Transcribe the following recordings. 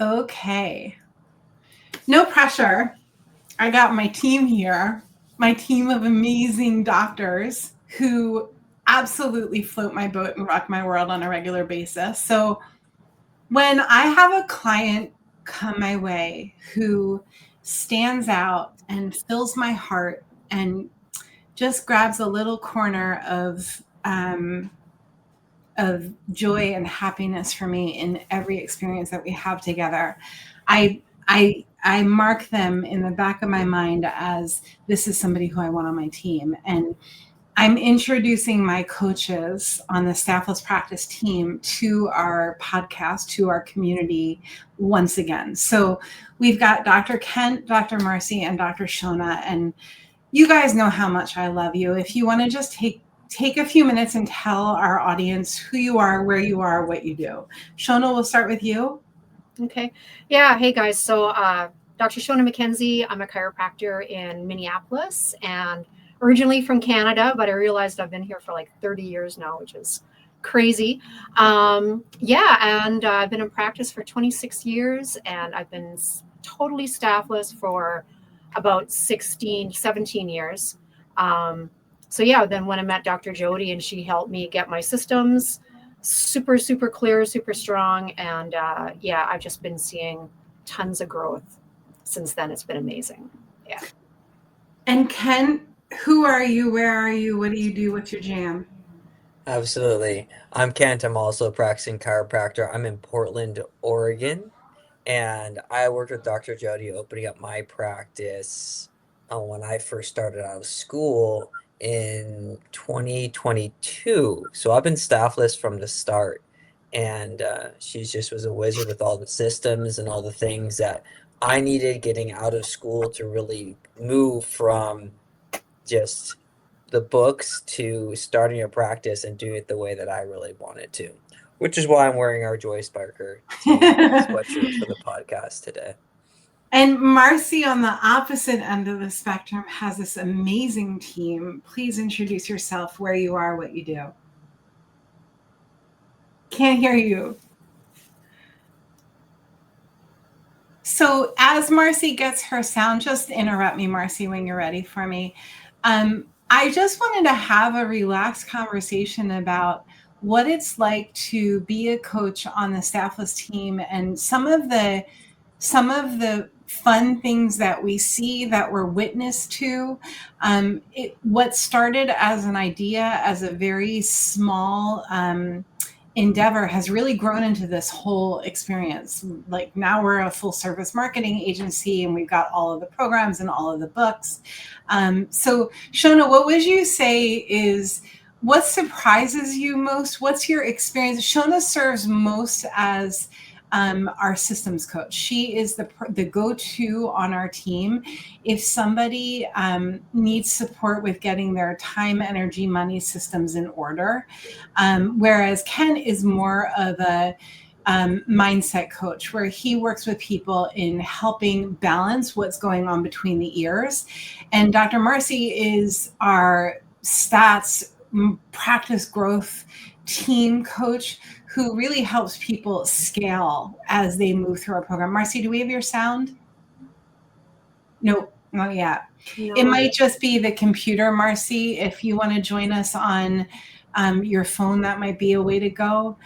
Okay. No pressure. I got my team here, my team of amazing doctors who absolutely float my boat and rock my world on a regular basis. So when I have a client come my way who stands out and fills my heart and just grabs a little corner of joy and happiness for me in every experience that we have together, I mark them in the back of my mind as this is somebody who I want on my team. And I'm introducing my coaches on the Staffless Practice team to our podcast, to our community once again. So we've got Dr. Kent, Dr. Marcy, and Dr. Shona, and you guys know how much I love you. If you want to just take a few minutes and tell our audience who you are, where you are, what you do. Shona, we'll start with you. Okay. Yeah. Hey, guys. So Dr. Shona McKenzie, I'm a chiropractor in Minneapolis and originally from Canada, but I realized I've been here for like 30 years now, which is crazy. And I've been in practice for 26 years and I've been totally staffless for about 16, 17 years. Then when I met Dr. Jody and she helped me get my systems super, super clear, super strong. And I've just been seeing tons of growth since then. It's been amazing. Yeah. And Ken, who are you? Where are you? What do you do? What's your jam? Absolutely. I'm Kent. I'm also a practicing chiropractor. I'm in Portland, Oregon, and I worked with Dr. Jody opening up my practice when I first started out of school in 2022. So I've been staffless from the start, and she just was a wizard with all the systems and all the things that I needed getting out of school to really move from just the books to starting a practice and doing it the way that I really wanted to, which is why I'm wearing our Joy Sparker sweatshirts for the podcast today. And Marcy, on the opposite end of the spectrum, has this amazing team. Please introduce yourself, where you are, what you do. Can't hear you. So as Marcy gets her sound, just interrupt me, Marcy, when you're ready for me. I just wanted to have a relaxed conversation about what it's like to be a coach on the Staffless team and some of the fun things that we see that we're witness to. What started as an idea, as a very small endeavor, has really grown into this whole experience. Like now we're a full service marketing agency and we've got all of the programs and all of the books. So Shona, what would you say is what surprises you most? What's your experience? Shona serves most as our systems coach. She is the go-to on our team if somebody needs support with getting their time, energy, money systems in order. Whereas Ken is more of a mindset coach where he works with people in helping balance what's going on between the ears. And Dr. Marcy is our stats practice growth team coach who really helps people scale as they move through our program. Marcy, do we have your sound? Nope, not yet. No. It might just be the computer, Marcy. If you want to join us on your phone, that might be a way to go.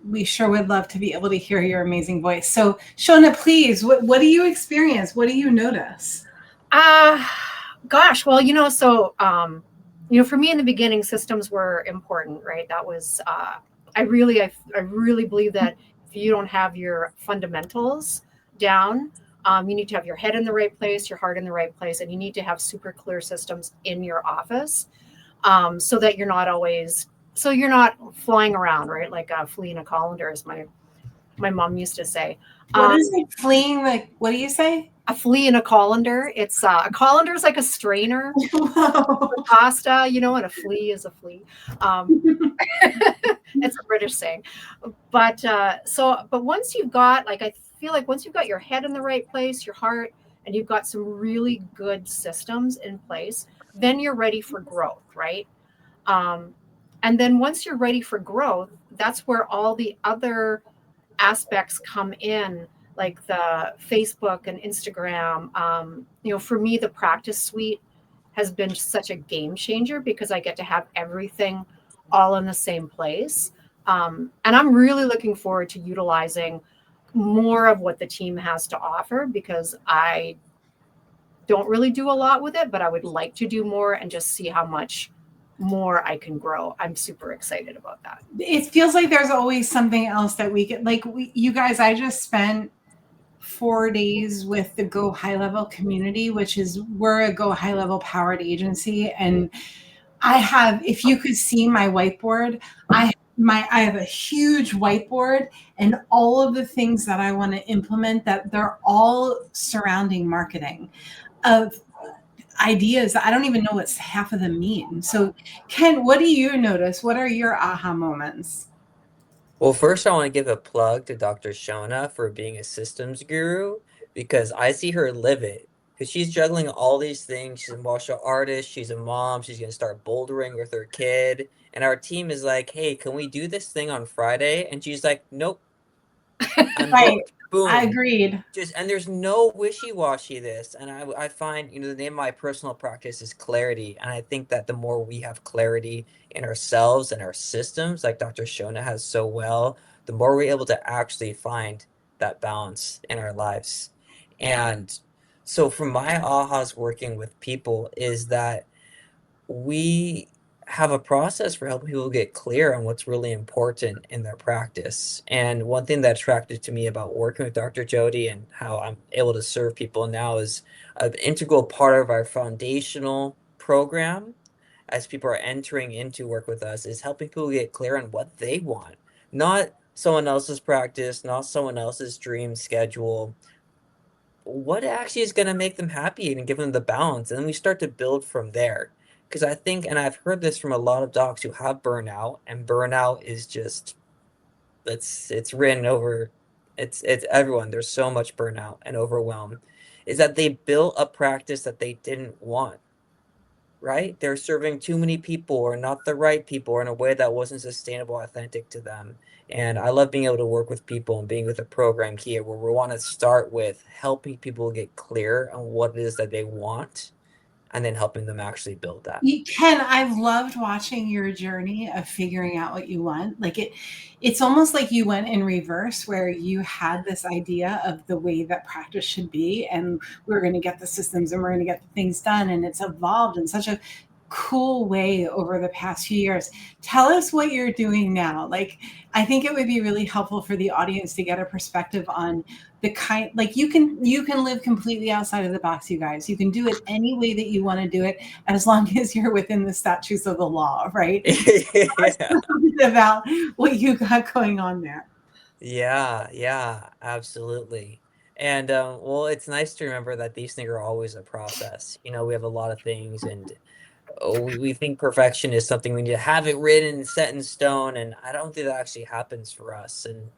We sure would love to be able to hear your amazing voice. So Shona, please, what do you experience? What do you notice? Gosh, well, for me in the beginning, systems were important, right? That was, I really believe that if you don't have your fundamentals down, you need to have your head in the right place, your heart in the right place, and you need to have super clear systems in your office so that you're not flying around, right? Like a flea in a colander, as my mom used to say. What is it? Fleeing? Like, what do you say? A flea in a colander. It's a colander is like a strainer for pasta, and a flea is a flea. It's a British saying. But once you've got, I feel like once you've got your head in the right place, your heart, and you've got some really good systems in place, then you're ready for growth, right? And then once you're ready for growth, that's where all the other aspects come in, like the Facebook and Instagram, for me, the practice suite has been such a game changer because I get to have everything all in the same place. And I'm really looking forward to utilizing more of what the team has to offer, because I don't really do a lot with it, but I would like to do more and just see how much more I can grow. I'm super excited about that. It feels like there's always something else that we get. Like you guys, I just spent 4 days with the Go High Level community, which is, we're a Go High Level powered agency. And if you could see my whiteboard, I have a huge whiteboard, and all of the things that I want to implement, that they're all surrounding marketing of ideas that I don't even know what half of them mean. So Ken, what do you notice? What are your aha moments? Well, first, I want to give a plug to Dr. Shona for being a systems guru, because I see her live it. Because she's juggling all these things. She's a martial artist, she's a mom, she's going to start bouldering with her kid. And our team is like, hey, can we do this thing on Friday? And she's like, nope, I'm Right. booked. I Boom. agreed. And there's no wishy-washy this. And I find, the name of my personal practice is clarity. And I think that the more we have clarity in ourselves and our systems, like Dr. Shona has so well, the more we're able to actually find that balance in our lives. And so from my ahas working with people is that we have a process for helping people get clear on what's really important in their practice. And one thing that attracted to me about working with Dr. Jody and how I'm able to serve people now is an integral part of our foundational program as people are entering into work with us is helping people get clear on what they want, not someone else's practice, not someone else's dream schedule, what actually is going to make them happy and give them the balance. And then we start to build from there. Because I think, and I've heard this from a lot of docs who have burnout, and burnout is just, it's written over, it's everyone. There's so much burnout and overwhelm, is that they built a practice that they didn't want, right? They're serving too many people or not the right people or in a way that wasn't sustainable, authentic to them. And I love being able to work with people and being with a program here where we want to start with helping people get clear on what it is that they want and then helping them actually build that. Ken, I've loved watching your journey of figuring out what you want. Like it's almost like you went in reverse, where you had this idea of the way that practice should be, and we're going to get the systems and we're going to get the things done. And it's evolved in such a cool way over the past few years. Tell us what you're doing now. Like, I think it would be really helpful for the audience to get a perspective on the kind, like you can live completely outside of the box, you guys. You can do it any way that you want to do it, as long as you're within the statutes of the law, right? Yeah. About what you got going on there. Yeah, absolutely. And well, it's nice to remember that these things are always a process. We have a lot of things, and we think perfection is something we need to have it written, set in stone, and I don't think that actually happens for us. And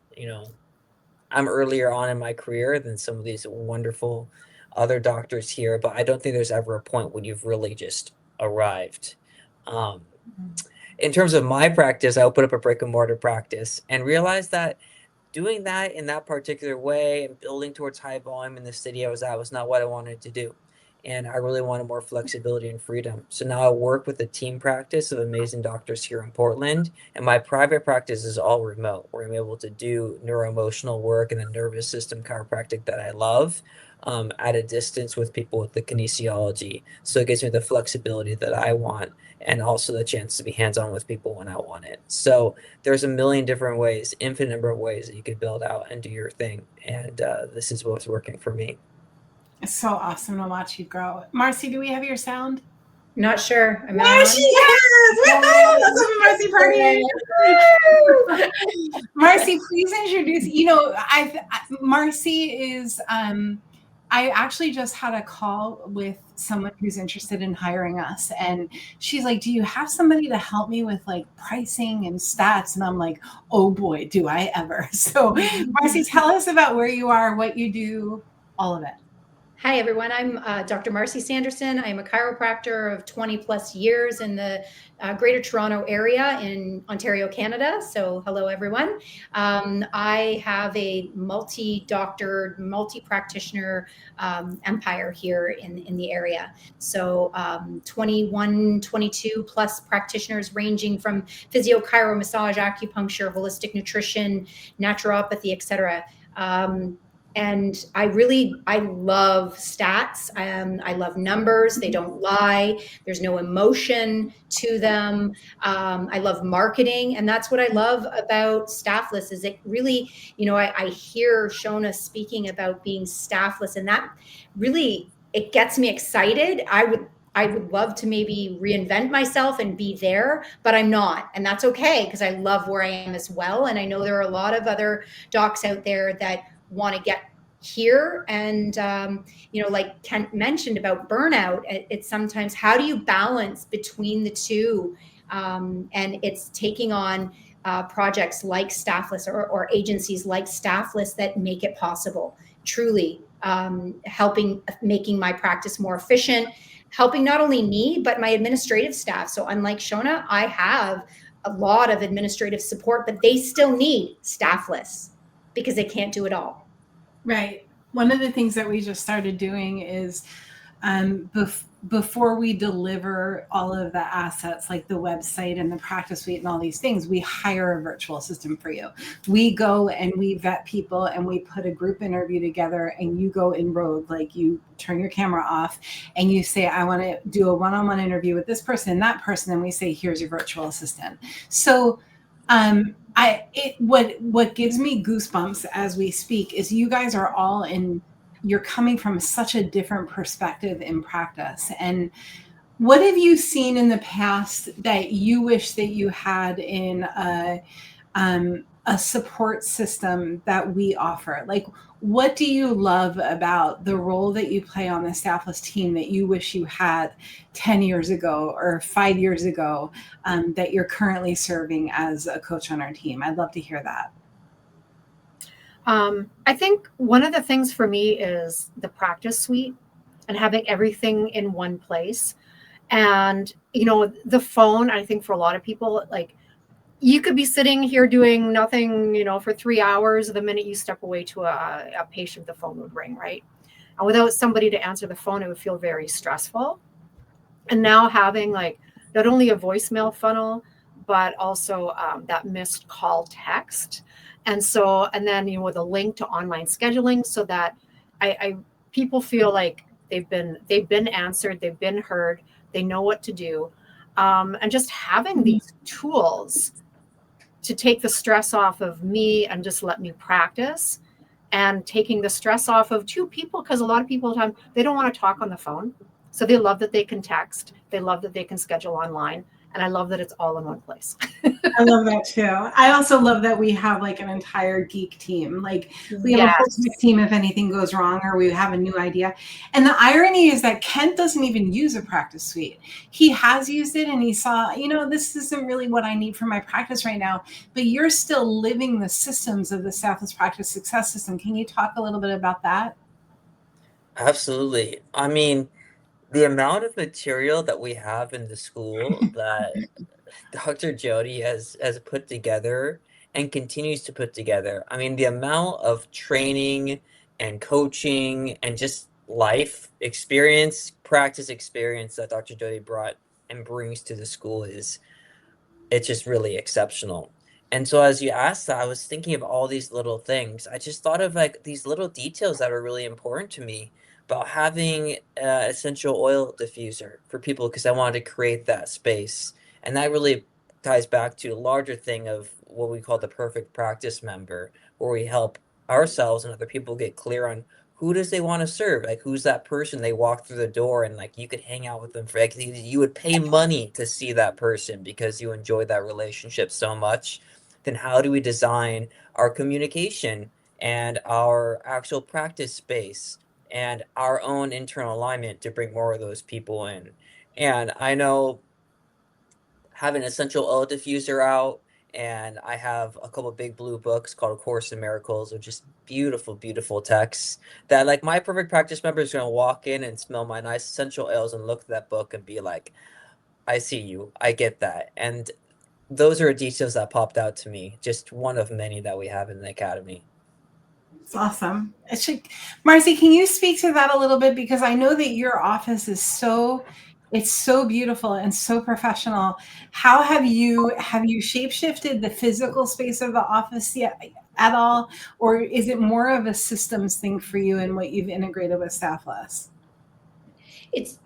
I'm earlier on in my career than some of these wonderful other doctors here, but I don't think there's ever a point when you've really just arrived. Um, in terms of my practice, I opened up a brick and mortar practice and realized that doing that in that particular way and building towards high volume in the city I was at was not what I wanted to do. And I really wanted more flexibility and freedom. So now I work with a team practice of amazing doctors here in Portland. And my private practice is all remote, where I'm able to do neuroemotional work and the nervous system chiropractic that I love at a distance with people with the kinesiology. So it gives me the flexibility that I want and also the chance to be hands-on with people when I want it. So there's a million different ways, infinite number of ways that you could build out and do your thing. And this is what's working for me. It's so awesome to watch you grow. Marcy, do we have your sound? Not sure. Am I she has! Let's have a Marcy party. Marcy, please introduce. Marcy is. I actually just had a call with someone who's interested in hiring us, and she's like, "Do you have somebody to help me with like pricing and stats?" And I'm like, "Oh boy, do I ever!" So, Marcy, tell us about where you are, what you do, all of it. Hi, everyone. I'm Dr. Marcy Sanderson. I'm a chiropractor of 20 plus years in the Greater Toronto area in Ontario, Canada. So, hello, everyone. I have a multi doctor, multi practitioner empire here in the area. So, 21, 22 plus practitioners ranging from physio, chiro, massage, acupuncture, holistic nutrition, naturopathy, etc. And I love stats. I love numbers. They don't lie. There's no emotion to them. I love marketing, and that's what I love about Staffless. Is it really, I hear Shona speaking about being staffless, and that really it gets me excited. I would love to maybe reinvent myself and be there, but I'm not. And that's okay because I love where I am as well. And I know there are a lot of other docs out there that want to get here. And, like Kent mentioned about burnout, it's sometimes how do you balance between the two? And it's taking on projects like Staffless or agencies like Staffless that make it possible, truly helping, making my practice more efficient, helping not only me, but my administrative staff. So unlike Shona, I have a lot of administrative support, but they still need Staffless because they can't do it all. Right. One of the things that we just started doing is before we deliver all of the assets like the website and the practice suite and all these things, we hire a virtual assistant for you. We go and we vet people and we put a group interview together, and you go in rogue, like you turn your camera off and you say, I want to do a one-on-one interview with this person and that person. And we say, here's your virtual assistant. So what gives me goosebumps as we speak is you guys are all you're coming from such a different perspective in practice. And what have you seen in the past that you wish that you had in a support system that we offer? Like, what do you love about the role that you play on the Staffless team that you wish you had 10 years ago or 5 years ago that you're currently serving as a coach on our team? I'd love to hear that. I think one of the things for me is the practice suite and having everything in one place. And, the phone, I think for a lot of people, like you could be sitting here doing nothing, for 3 hours. The minute you step away to a patient, the phone would ring, right? And without somebody to answer the phone, it would feel very stressful. And now having like not only a voicemail funnel, but also that missed call text. And then, with a link to online scheduling so that I people feel like they've been answered, they've been heard, they know what to do. And just having these tools to take the stress off of me and just let me practice, and taking the stress off of two people, because a lot of people they don't want to talk on the phone, so they love that they can text, they love that they can schedule online, and I love that it's all in one place. I love that too. I also love that we have like an entire geek team. Like we have a full Yes. team if anything goes wrong or we have a new idea. And the irony is that Kent doesn't even use a practice suite. He has used it and he saw, this isn't really what I need for my practice right now. But you're still living the systems of the Staffless Practice Success System. Can you talk a little bit about that? Absolutely. I mean, the amount of material that we have in the school that Dr. Jody has put together and continues to put together. I mean, the amount of training and coaching and just life experience, practice experience that Dr. Jody brought and brings to the school it's just really exceptional. And so as you asked that, I was thinking of all these little things. I just thought of like these little details that are really important to me about having an essential oil diffuser for people because I wanted to create that space. And that really ties back to a larger thing of what we call the perfect practice member, where we help ourselves and other people get clear on who does they want to serve, like who's that person they walk through the door and like you could hang out with them for like you would pay money to see that person because you enjoy that relationship so much. Then how do we design our communication and our actual practice space and our own internal alignment to bring more of those people in? And I know having essential oil diffuser out And I have a couple big blue books called A Course in Miracles, which is beautiful, beautiful texts that like my perfect practice member is going to walk in and smell my nice essential oils and look at that book and be like, I see you, I get that. And those are details that popped out to me. Just one of many that we have in the academy. It's awesome. Marcy, can you speak to that a little bit? Because I know that your office is it's so beautiful and so professional. How have you shapeshifted the physical space of the office yet at all? Or is it more of a systems thing for you and what you've integrated with Staffless?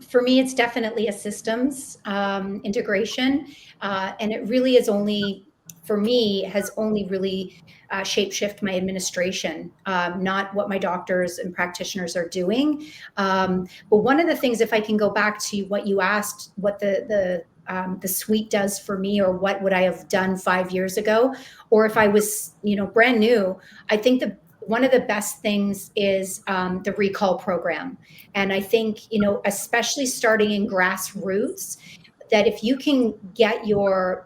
For me, it's definitely a systems integration. And it really is only, for me, has only really shapeshift my administration, not what my doctors and practitioners are doing. But one of the things, if I can go back to what you asked, what the suite does for me, or what would I have done 5 years ago, or if I was, brand new, I think one of the best things is the recall program. And I think, especially starting in grassroots, that if you can get your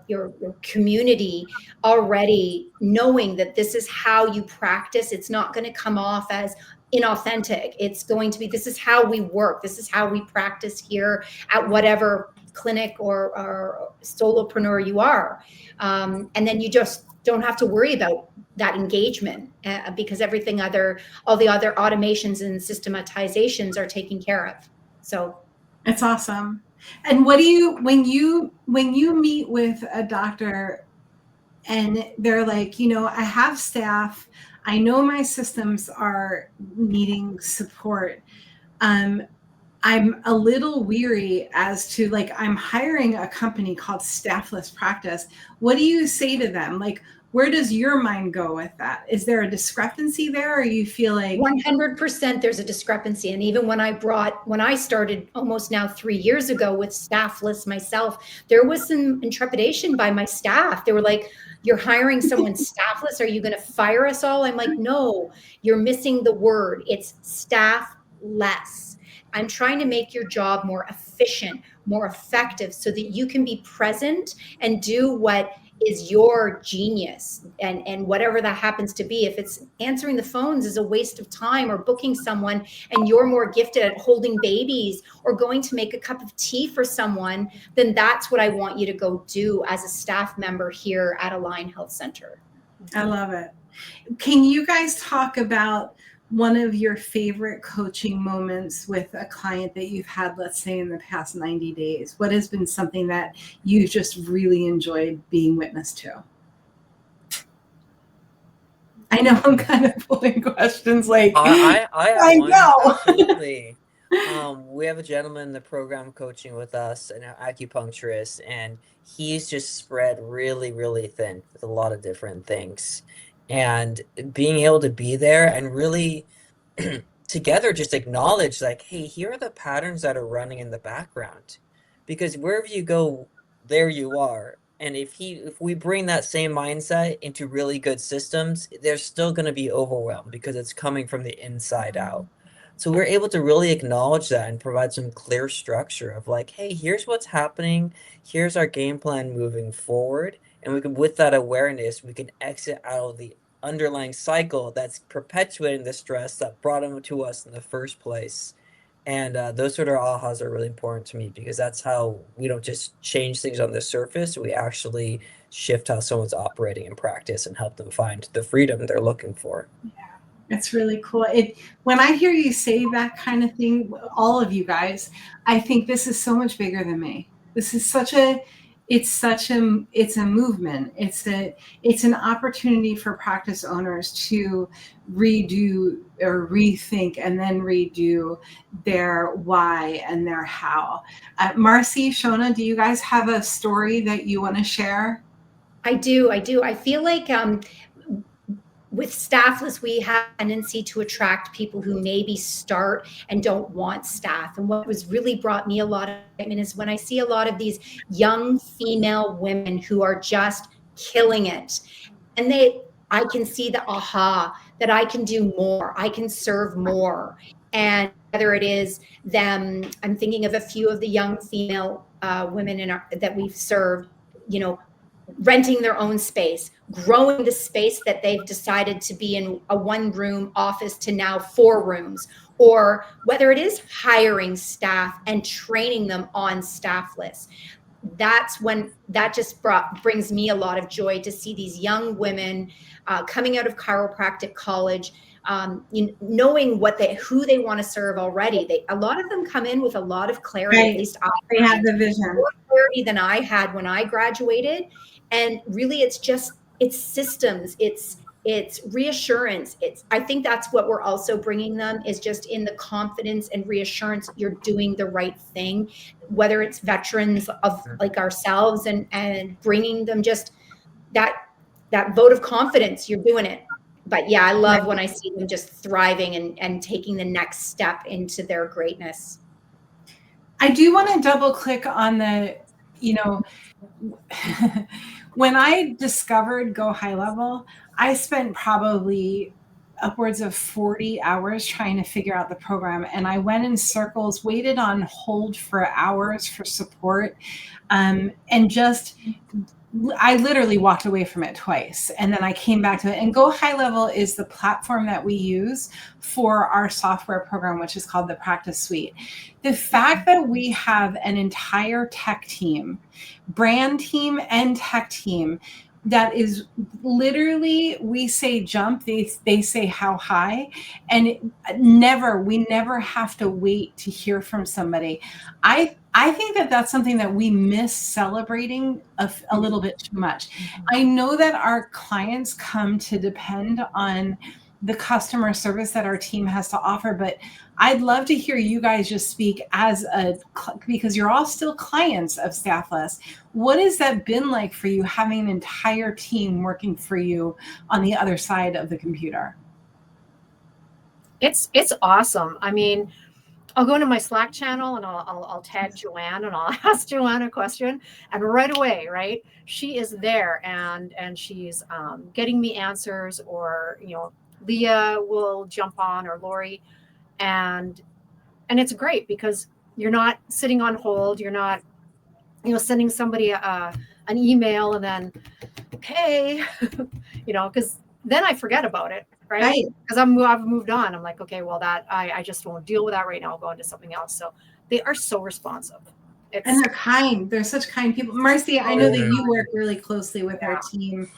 community already knowing that this is how you practice, it's not going to come off as inauthentic. It's going to be, this is how we work. This is how we practice here at whatever clinic or solopreneur you are. And then you just don't have to worry about that engagement because all the other automations and systematizations are taken care of. So it's awesome. And what do you, when you meet with a doctor and they're like, I have staff, I know my systems are needing support. I'm a little weary as to I'm hiring a company called Staffless Practice. What do you say to them? Where does your mind go with that? Is there a discrepancy there, or you feel like 100% there's a discrepancy? And even when I started almost now 3 years ago with Staffless myself, there was some intrepidation by my staff. They were like, "You're hiring someone staffless? Are you going to fire us all?" I'm like, "No, you're missing the word. It's staffless. I'm trying to make your job more efficient, more effective, so that you can be present and do what is your genius, and whatever that happens to be. If it's answering the phones is a waste of time, or booking someone and you're more gifted at holding babies or going to make a cup of tea for someone, then that's what I want you to go do as a staff member here at Align Health Center." I love it. Can you guys talk about one of your favorite coaching moments with a client that you've had, let's say, in the past 90 days? What has been something that you just really enjoyed being witness to? I know I'm kind of pulling questions I have one. know. Absolutely. We have a gentleman in the program coaching with us, an acupuncturist, and he's just spread really, really thin with a lot of different things. And being able to be there and really together just acknowledge hey, here are the patterns that are running in the background. Because wherever you go, there you are. And if we bring that same mindset into really good systems, they're still going to be overwhelmed because it's coming from the inside out. So we're able to really acknowledge that and provide some clear structure of hey, here's what's happening. Here's our game plan moving forward. And we can, with that awareness, we can exit out of the underlying cycle that's perpetuating the stress that brought them to us in the first place. And those sort of ahas are really important to me, because that's how we don't just change things on the surface. We actually shift how someone's operating in practice and help them find the freedom they're looking for. Yeah, it's really cool. When I hear you say that kind of thing, all of you guys, I think this is so much bigger than me. This is it's a movement. It's an opportunity for practice owners to redo or rethink and then redo their why and their how. Marcy, Shona, do you guys have a story that you want to share? I do. I feel like with Staffless, we have a tendency to attract people who maybe start and don't want staff. And what was really brought me a lot of excitement is when I see a lot of these young female women who are just killing it. And I can see the aha, that I can do more, I can serve more. And whether it is them, I'm thinking of a few of the young female women that we've served, renting their own space, growing the space that they've decided to be in a 1-room office to now 4 rooms, or whether it is hiring staff and training them on Staffless. That's when that just brings me a lot of joy to see these young women coming out of chiropractic college, knowing who they want to serve already. A lot of them come in with a lot of clarity. Right. At least They have the vision. more clarity than I had when I graduated. And really, it's systems. It's reassurance. I think that's what we're also bringing them, is just in the confidence and reassurance you're doing the right thing, whether it's veterans of like ourselves, and bringing them just that vote of confidence, you're doing it. But yeah, I love when I see them just thriving and taking the next step into their greatness. I do want to double click on the, when I discovered Go High Level, I spent probably upwards of 40 hours trying to figure out the program. And I went in circles, waited on hold for hours for support. And I literally walked away from it twice, and then I came back to it. And Go High Level is the platform that we use for our software program, which is called the Practice Suite. The fact that we have an entire tech team, brand team and tech team, that is literally, we say jump, they say how high, and we never have to wait to hear from somebody. I think that that's something that we miss celebrating a little bit too much. I know that our clients come to depend on the customer service that our team has to offer, but I'd love to hear you guys just speak because you're all still clients of Staffless. What has that been like for you, having an entire team working for you on the other side of the computer? It's awesome. I mean, I'll go into my Slack channel and I'll tag Joanne and I'll ask Joanne a question, and right away, right, she is there and she's getting me answers, or Leah will jump on, or Lori, and it's great because you're not sitting on hold. You're not sending somebody an email and then okay, because then I forget about it. Right. Because I've moved on. I'm like, okay, well, that I just won't deal with that right now. I'll go into something else. So they are so responsive. And they're kind. They're such kind people. Marcy, I know that you work really closely with our team.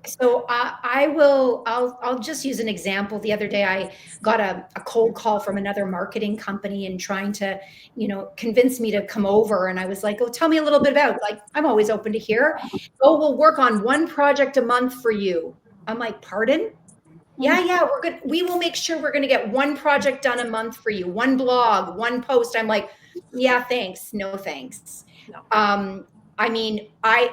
So I'll just use an example. The other day, I got a cold call from another marketing company and trying to, convince me to come over. And I was like, oh, tell me a little bit about, like, I'm always open to hear. Oh, we'll work on 1 project a month for you. I'm like, pardon? Yeah, we're good. We will make sure we're going to get 1 project done a month for you. 1 blog, 1 post. I'm like, yeah, thanks. No, thanks. No. I mean,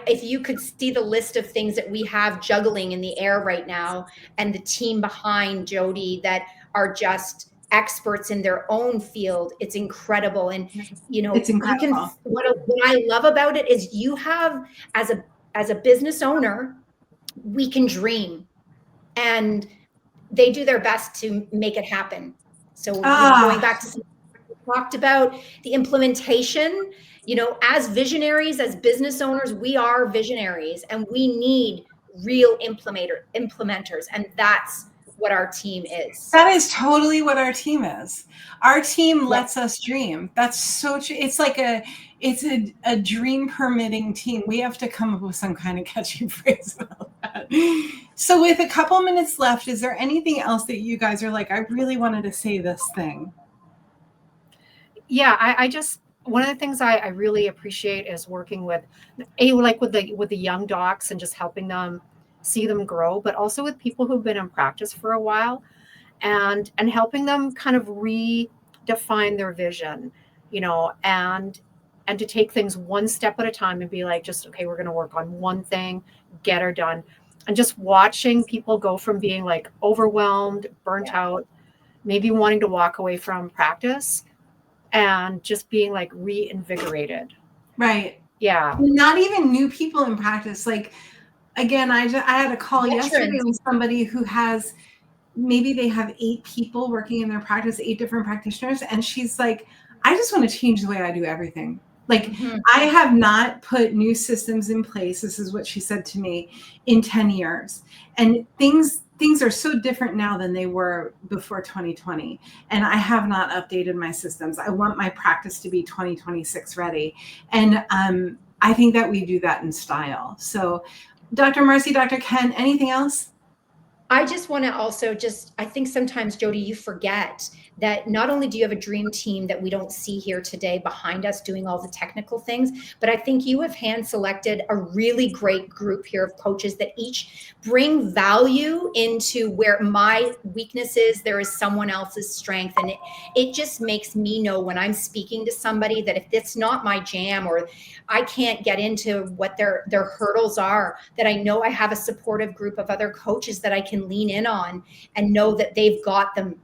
if you could see the list of things that we have juggling in the air right now, and the team behind Jody that are just experts in their own field, it's incredible. And, it's incredible. What I love about it is you have, as a business owner, we can dream, and they do their best to make it happen. So going back to something we talked about, the implementation, as visionaries, as business owners, we are visionaries, and we need real implementers. And that's what our team is. That is totally what our team is. Our team lets us dream. That's so true. It's like it's a dream permitting team. We have to come up with some kind of catchy phrase about that. So with a couple minutes left, is there anything else that you guys are like, I really wanted to say this thing? Yeah, I just, one of the things I really appreciate is working with the young docs and just helping them see them grow, but also with people who've been in practice for a while, and helping them kind of redefine their vision, and to take things 1 step at a time and be like, just, okay, we're going to work on 1 thing, get her done. And just watching people go from being like overwhelmed, burnt out, maybe wanting to walk away from practice, and just being like reinvigorated. Right. Yeah. Not even new people in practice. Like, again, I had a call yesterday with somebody who has, maybe they have 8 people working in their practice, 8 different practitioners. And she's like, I just want to change the way I do everything. Like, Mhm. I have not put new systems in place. This is what she said to me, in 10 years. And things are so different now than they were before 2020. And I have not updated my systems. I want my practice to be 2026 ready. And I think that we do that in style. So Dr. Marcy, Dr. Ken, anything else? I just want to also I think sometimes, Jody, you forget that not only do you have a dream team that we don't see here today behind us doing all the technical things, but I think you have hand selected a really great group here of coaches that each bring value into where my weakness is, there is someone else's strength. And it just makes me know when I'm speaking to somebody that if it's not my jam or I can't get into what their hurdles are, that I know I have a supportive group of other coaches that I can lean in on and know that they've got them.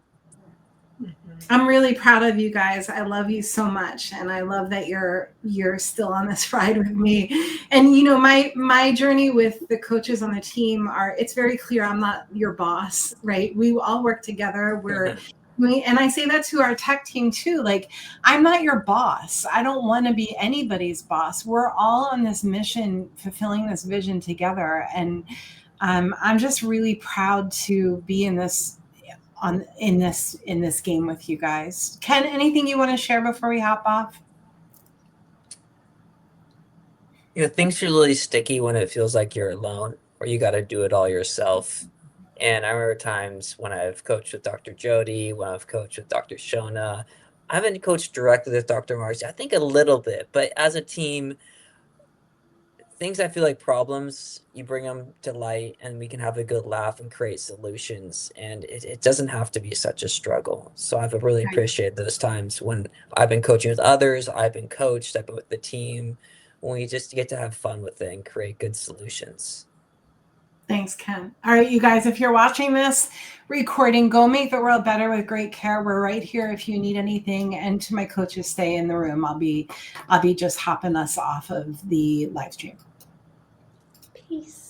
I'm really proud of you guys. I love you so much, and I love that you're still on this ride with me. And you know, my journey with the coaches on the team it's very clear. I'm not your boss, right? We all work together. And I say that to our tech team too. Like, I'm not your boss. I don't want to be anybody's boss. We're all on this mission, fulfilling this vision together. And I'm just really proud to be in this game with you guys. Ken, anything you want to share before we hop off? You know, things feel really sticky when it feels like you're alone or you got to do it all yourself. And I remember times when I've coached with Dr. Jody, when I've coached with Dr. Shona. I haven't coached directly with Dr. Marcy. I think a little bit, but as a team, things I feel like problems, you bring them to light and we can have a good laugh and create solutions. And it doesn't have to be such a struggle. So I've really appreciated those times when I've been coaching with others, I've been coached, I've been with the team, when we just get to have fun with it and create good solutions. Thanks, Ken. All right, you guys, if you're watching this recording, go make the world better with great care. We're right here if you need anything. And to my coaches, stay in the room. I'll be just hopping us off of the live stream. Peace.